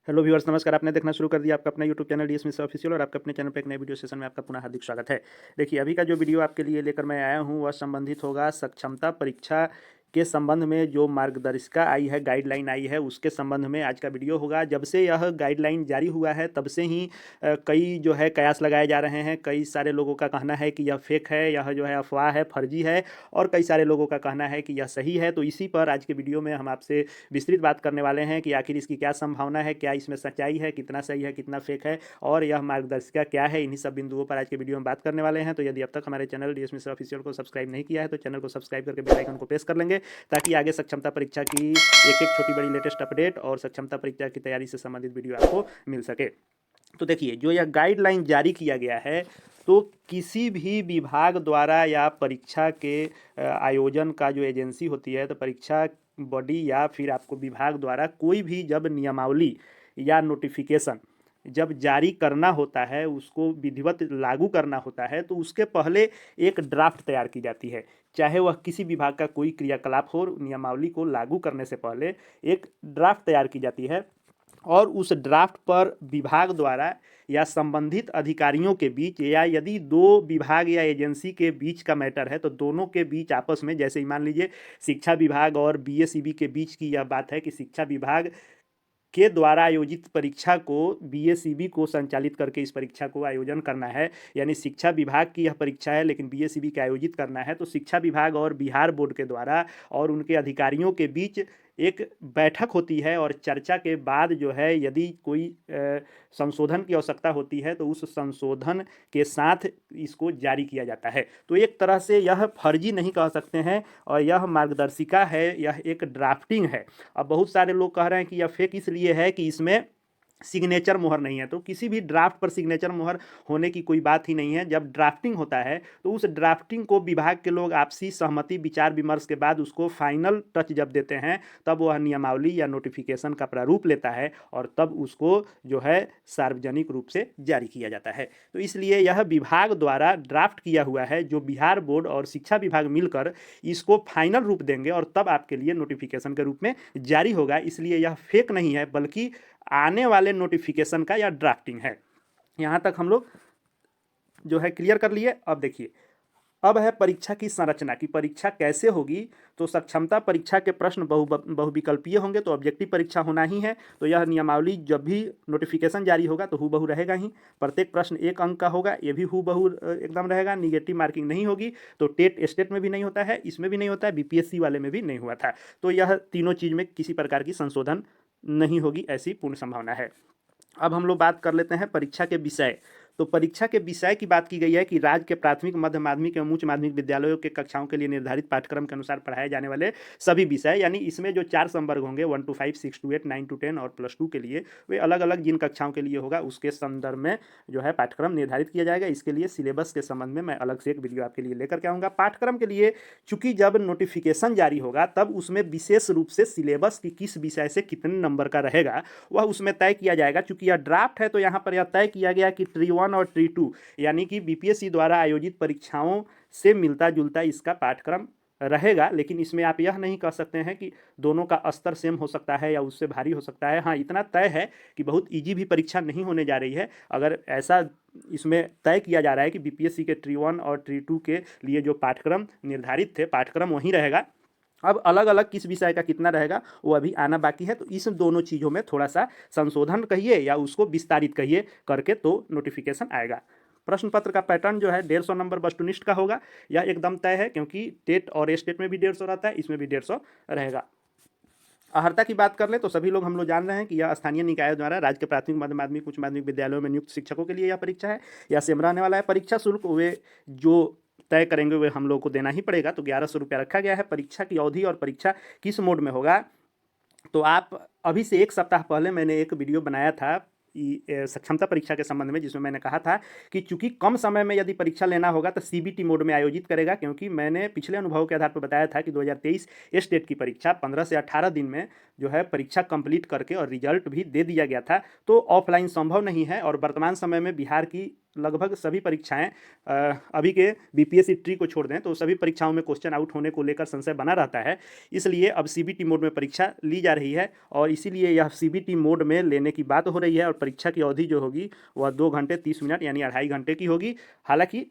Hello viewers, नमस्कार। आपने देखना शुरू कर दिया आपका अपना YouTube channel DS Mishra official और आपके अपने चैनल पे एक नए वीडियो सेशन में आपका पुनः हार्दिक स्वागत है। देखिए, अभी का जो वीडियो आपके लिए लेकर मैं आया हूँ वह संबंधित होगा सक्षमता परीक्षा के संबंध में। जो मार्गदर्शिका आई है, गाइडलाइन आई है, उसके संबंध में आज का वीडियो होगा। जब से यह गाइडलाइन जारी हुआ है तब से ही कई जो है कयास लगाए जा रहे हैं। कई सारे लोगों का कहना है कि यह फेक है, यह जो है अफवाह है, फर्जी है, और कई सारे लोगों का कहना है कि यह सही है। तो इसी पर आज के वीडियो में हम आपसे विस्तृत बात करने वाले हैं कि आखिर इसकी क्या संभावना है, क्या इसमें सच्चाई है, कितना सही है, कितना फेक है, और यह मार्गदर्शिका क्या है। इन्हीं सब बिंदुओं पर आज के वीडियो में बात करने वाले हैं। तो यदि अब तक हमारे चैनल डीएस मिश्रा ऑफिशियल को सब्सक्राइब नहीं किया है तो चैनल को सब्सक्राइब करके बेल आइकन को प्रेस कर लेंगे, ताकि आगे सक्षमता परीक्षा की एक एक छोटी बड़ी लेटेस्ट अपडेट और सक्षमता परीक्षा की तैयारी से संबंधित वीडियो आपको मिल सके। तो देखिए, जो यह गाइडलाइन जारी किया गया है, तो किसी भी विभाग द्वारा या परीक्षा के आयोजन का जो एजेंसी होती है, तो परीक्षा बॉडी या फिर आपको विभाग द्वारा कोई भी जब नियमावली या नोटिफिकेशन जब जारी करना होता है, उसको विधिवत लागू करना होता है, तो उसके पहले एक ड्राफ्ट तैयार की जाती है। चाहे वह किसी विभाग का कोई क्रियाकलाप हो, नियमावली को लागू करने से पहले एक ड्राफ्ट तैयार की जाती है, और उस ड्राफ्ट पर विभाग द्वारा या संबंधित अधिकारियों के बीच, या यदि दो विभाग या एजेंसी के बीच का मैटर है तो दोनों के बीच आपस में, जैसे मान लीजिए शिक्षा विभाग और बीएसईबी के बीच की यह बात है कि शिक्षा विभाग के द्वारा आयोजित परीक्षा को बीएसईबी को संचालित करके इस परीक्षा को आयोजन करना है, यानी शिक्षा विभाग की यह परीक्षा है लेकिन बीएसईबी के आयोजित करना है, तो शिक्षा विभाग और बिहार बोर्ड के द्वारा और उनके अधिकारियों के बीच एक बैठक होती है, और चर्चा के बाद जो है यदि कोई संशोधन की आवश्यकता होती है तो उस संशोधन के साथ इसको जारी किया जाता है। तो एक तरह से यह फर्जी नहीं कह सकते हैं, और यह मार्गदर्शिका है, यह एक ड्राफ्टिंग है। अब बहुत सारे लोग कह रहे हैं कि यह फेक इसलिए है कि इसमें सिग्नेचर मोहर नहीं है। तो किसी भी ड्राफ्ट पर सिग्नेचर मोहर होने की कोई बात ही नहीं है। जब ड्राफ्टिंग होता है तो उस ड्राफ्टिंग को विभाग के लोग आपसी सहमति, विचार विमर्श के बाद उसको फाइनल टच जब देते हैं, तब वह नियमावली या नोटिफिकेशन का प्रारूप लेता है, और तब उसको जो है सार्वजनिक रूप से जारी किया जाता है। तो इसलिए यह विभाग द्वारा ड्राफ्ट किया हुआ है, जो बिहार बोर्ड और शिक्षा विभाग मिलकर इसको फाइनल रूप देंगे, और तब आपके लिए नोटिफिकेशन के रूप में जारी होगा। इसलिए यह फेक नहीं है, बल्कि आने वाले नोटिफिकेशन का यह ड्राफ्टिंग है। यहाँ तक हम लोग जो है क्लियर कर लिए। अब देखिए, अब है परीक्षा की संरचना की परीक्षा कैसे होगी। तो सक्षमता परीक्षा के प्रश्न बहुविकल्पीय होंगे, तो ऑब्जेक्टिव परीक्षा होना ही है। तो यह नियमावली जब भी नोटिफिकेशन जारी होगा तो हूबहू रहेगा ही। प्रत्येक प्रश्न 1 अंक का होगा, ये भी हूबहू एकदम रहेगा। निगेटिव मार्किंग नहीं होगी। तो टेट स्टेट में भी नहीं होता है, इसमें भी नहीं होता है, बीपीएससी वाले में भी नहीं हुआ था। तो यह तीनों चीज़ में किसी प्रकार की संशोधन नहीं होगी, ऐसी पूर्ण संभावना है। अब हम लोग बात कर लेते हैं परीक्षा के विषय। तो परीक्षा के विषय की बात की गई है कि राज्य के प्राथमिक, मध्य माध्यमिक एवं उच्च माध्यमिक विद्यालयों के कक्षाओं के लिए निर्धारित पाठ्यक्रम के अनुसार पढ़ाए जाने वाले सभी विषय, यानी इसमें जो 4 संवर्ग होंगे 1 to 5, 6 to 8, 9 to 10 और +2 के लिए, वे अलग अलग जिन कक्षाओं के लिए होगा उसके संदर्भ में जो है पाठ्यक्रम निर्धारित किया जाएगा। इसके लिए सिलेबस के संबंध में मैं अलग से एक वीडियो आपके लिए लेकर के आऊँगा। पाठ्यक्रम के लिए चूंकि जब नोटिफिकेशन जारी होगा तब उसमें विशेष रूप से सिलेबस की किस विषय से कितने नंबर का रहेगा वह उसमें तय किया जाएगा। चूंकि यह ड्राफ्ट है तो यहाँ पर यह तय किया गया कि ट्री 1 और ट्री 2, यानी कि बीपीएससी द्वारा आयोजित परीक्षाओं से मिलता जुलता इसका पाठ्यक्रम रहेगा। लेकिन इसमें आप यह नहीं कह सकते हैं कि दोनों का स्तर सेम हो सकता है या उससे भारी हो सकता है। हाँ, इतना तय है कि बहुत इजी भी परीक्षा नहीं होने जा रही है। अगर ऐसा इसमें तय किया जा रहा है कि बीपीएससी के ट्री 1 और ट्री 2 के लिए जो पाठ्यक्रम निर्धारित थे, पाठ्यक्रम वहीं रहेगा। अब अलग अलग किस विषय का कितना रहेगा वो अभी आना बाकी है। तो इस दोनों चीज़ों में थोड़ा सा संशोधन कहिए या उसको विस्तारित कहिए करके तो नोटिफिकेशन आएगा। प्रश्न पत्र का पैटर्न जो है 150 नंबर वस्तुनिष्ठ का होगा, यह एकदम तय है, क्योंकि टेट और स्टेट में भी 150 रहता है, इसमें भी 150 रहेगा। अर्हता की बात कर ले तो सभी लोग हम लोग जान रहे हैं कि यह स्थानीय निकायों द्वारा राज्य के प्राथमिक, मध्य माध्यमिक, उच्च माध्यमिक विद्यालयों में नियुक्त शिक्षकों के लिए यह परीक्षा है, यह सेम रहने वाला है। परीक्षा शुल्क वे जो तय करेंगे वे हम लोग को देना ही पड़ेगा। तो 1100 रुपया रखा गया है। परीक्षा की अवधि और परीक्षा किस मोड में होगा, तो आप अभी से 1 सप्ताह पहले मैंने एक वीडियो बनाया था सक्षमता परीक्षा के संबंध में, जिसमें मैंने कहा था कि चूंकि कम समय में यदि परीक्षा लेना होगा तो सीबीटी मोड में आयोजित करेगा। क्योंकि मैंने पिछले अनुभव के आधार पर बताया था कि 2023 स्टेट की परीक्षा 15 से 18 दिन में जो है परीक्षा कंप्लीट करके और रिजल्ट भी दे दिया गया था। तो ऑफलाइन संभव नहीं है, और वर्तमान समय में बिहार की लगभग सभी परीक्षाएं अभी के बीपीएससी ट्री को छोड़ दें तो सभी परीक्षाओं में क्वेश्चन आउट होने को लेकर संशय बना रहता है। इसलिए अब सीबीटी मोड में परीक्षा ली जा रही है और इसीलिए यह सीबीटी मोड में लेने की बात हो रही है और परीक्षा की अवधि जो होगी वह 2 घंटे 30 मिनट यानी 2.5 घंटे की होगी। हालांकि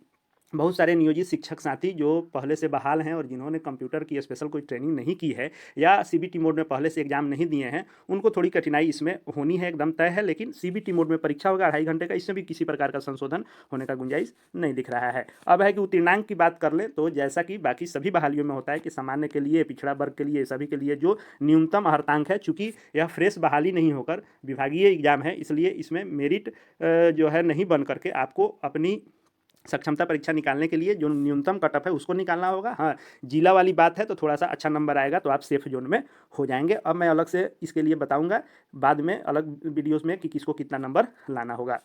बहुत सारे नियोजित शिक्षक साथी जो पहले से बहाल हैं और जिन्होंने कंप्यूटर की स्पेशल कोई ट्रेनिंग नहीं की है या सीबीटी मोड में पहले से एग्जाम नहीं दिए हैं, उनको थोड़ी कठिनाई इसमें होनी है, एकदम तय है। लेकिन सीबीटी मोड में परीक्षा होगा 2.5 घंटे का, इसमें भी किसी प्रकार का संशोधन होने का गुंजाइश नहीं दिख रहा है। अब है कि उत्तीर्णांक की बात कर लें तो जैसा कि बाकी सभी बहालियों में होता है कि सामान्य के लिए, पिछड़ा वर्ग के लिए, सभी के लिए जो न्यूनतम अर्हतांक है, चूंकि यह फ्रेश बहाली नहीं होकर विभागीय एग्जाम है, इसलिए इसमें मेरिट जो है नहीं बन करके आपको अपनी सक्षमता परीक्षा निकालने के लिए जो न्यूनतम कट ऑफ है उसको निकालना होगा। हाँ, जिला वाली बात है तो थोड़ा सा अच्छा नंबर आएगा तो आप सेफ जोन में हो जाएंगे। अब मैं अलग से इसके लिए बताऊंगा बाद में अलग वीडियोस में कि किसको कितना नंबर लाना होगा।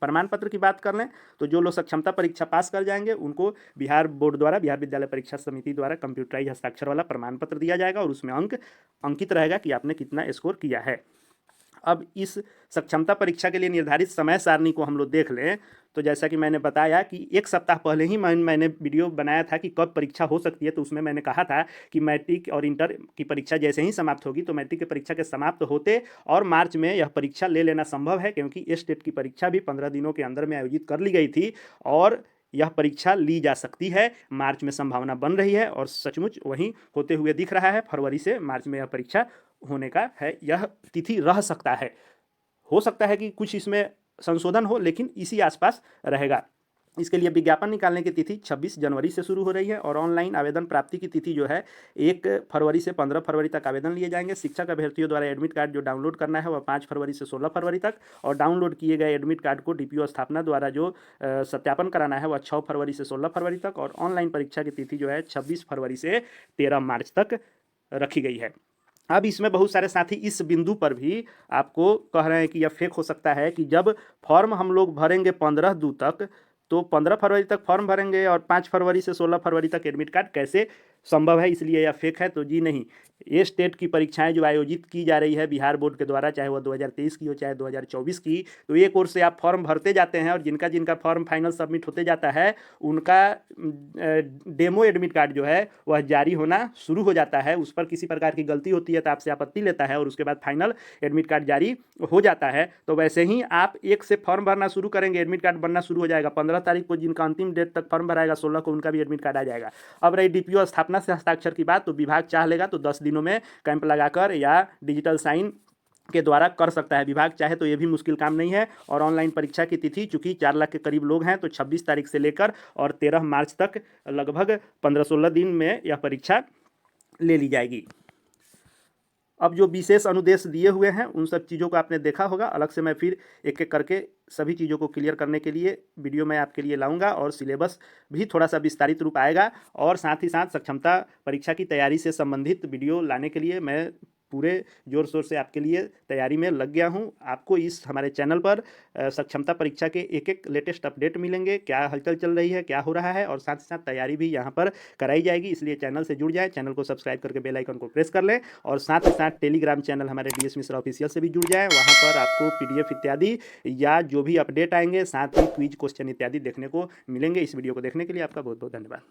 प्रमाण पत्र की बात कर लें तो जो लोग सक्षमता परीक्षा पास कर जाएंगे उनको बिहार बोर्ड द्वारा, बिहार विद्यालय परीक्षा समिति द्वारा कंप्यूटराइज हस्ताक्षर वाला प्रमाण पत्र दिया जाएगा और उसमें अंक अंकित रहेगा कि आपने कितना स्कोर किया है। अब इस सक्षमता परीक्षा के लिए निर्धारित समय सारणी को हम लोग देख लें तो जैसा कि मैंने बताया कि 1 सप्ताह पहले ही मैंने वीडियो बनाया था कि कब परीक्षा हो सकती है, तो उसमें मैंने कहा था कि मैट्रिक और इंटर की परीक्षा जैसे ही समाप्त होगी तो मैट्रिक की परीक्षा के समाप्त होते और मार्च में यह परीक्षा ले लेना संभव है, क्योंकि टेट की परीक्षा भी 15 दिनों के अंदर में आयोजित कर ली गई थी और यह परीक्षा ली जा सकती है। मार्च में संभावना बन रही है और सचमुच वहीं होते हुए दिख रहा है। फरवरी से मार्च में यह परीक्षा होने का है, यह तिथि रह सकता है। हो सकता है कि कुछ इसमें संशोधन हो, लेकिन इसी आसपास रहेगा। इसके लिए विज्ञापन निकालने की तिथि 26 जनवरी से शुरू हो रही है और ऑनलाइन आवेदन प्राप्ति की तिथि जो है 1 फरवरी से 15 फरवरी तक आवेदन लिए जाएंगे। शिक्षक अभ्यर्थियों द्वारा एडमिट कार्ड जो डाउनलोड करना है वह 5 फरवरी से 16 फरवरी तक और डाउनलोड किए गए एडमिट कार्ड को डीपीओ स्थापना द्वारा जो सत्यापन कराना है वह 6 फरवरी से 16 फरवरी तक और ऑनलाइन परीक्षा की तिथि जो है 26 फरवरी से 13 मार्च तक रखी गई है। अब इसमें बहुत सारे साथी इस बिंदु पर भी आपको कह रहे हैं कि यह फेक हो सकता है कि जब फॉर्म हम लोग भरेंगे 15/2 तक तो 15 फरवरी तक फॉर्म भरेंगे और 5 फरवरी से 16 फरवरी तक एडमिट कार्ड कैसे संभव है, इसलिए यह फेक है। तो जी नहीं, ये स्टेट की परीक्षाएं जो आयोजित की जा रही है बिहार बोर्ड के द्वारा, चाहे वह 2023 की हो चाहे 2024 की, तो एक ओर से आप फॉर्म भरते जाते हैं और जिनका जिनका फॉर्म फाइनल सबमिट होते जाता है उनका डेमो एडमिट कार्ड जो है वह जारी होना शुरू हो जाता है। उस पर किसी प्रकार की गलती होती है तो आपसे आपत्ति लेता है और उसके बाद फाइनल एडमिट कार्ड जारी हो जाता है। तो वैसे ही आप 1 से फॉर्म भरना शुरू करेंगे, एडमिट कार्ड बनना शुरू हो जाएगा। 15 तारीख को जिनका अंतिम डेट तक फॉर्म भराएगा 16 को उनका भी एडमिट कार्ड आ जाएगा। अब रही डीपीओ स्थापना से हस्ताक्षर की बात, तो विभाग चाह लेगा तो 10 दिनों में कैंप लगाकर या डिजिटल साइन के द्वारा कर सकता है। विभाग चाहे तो ये भी मुश्किल काम नहीं है। और ऑनलाइन परीक्षा की तिथि चूंकि 4 लाख के करीब लोग हैं तो 26 तारीख से लेकर और 13 मार्च तक लगभग 15-16 दिन में यह परीक्षा ले ली जाएगी। अब जो विशेष अनुदेश दिए हुए हैं उन सब चीज़ों को आपने देखा होगा। अलग से मैं फिर एक एक करके सभी चीज़ों को क्लियर करने के लिए वीडियो मैं आपके लिए लाऊंगा और सिलेबस भी थोड़ा सा विस्तारित रूप आएगा और साथ ही साथ सक्षमता परीक्षा की तैयारी से संबंधित वीडियो लाने के लिए मैं पूरे जोर शोर से आपके लिए तैयारी में लग गया हूं। आपको इस हमारे चैनल पर सक्षमता परीक्षा के एक एक लेटेस्ट अपडेट मिलेंगे, क्या हलचल चल रही है, क्या हो रहा है और साथ ही साथ तैयारी भी यहां पर कराई जाएगी। इसलिए चैनल से जुड़ जाएं, चैनल को सब्सक्राइब करके बेल आइकन को प्रेस कर लें और साथ ही साथ टेलीग्राम चैनल हमारे DS मिश्रा ऑफिशियल से भी जुड़ जाएँ। वहाँ पर आपको PDF इत्यादि या जो भी अपडेट आएंगे साथ ही क्विज क्वेश्चन इत्यादि देखने को मिलेंगे। इस वीडियो को देखने के लिए आपका बहुत बहुत धन्यवाद।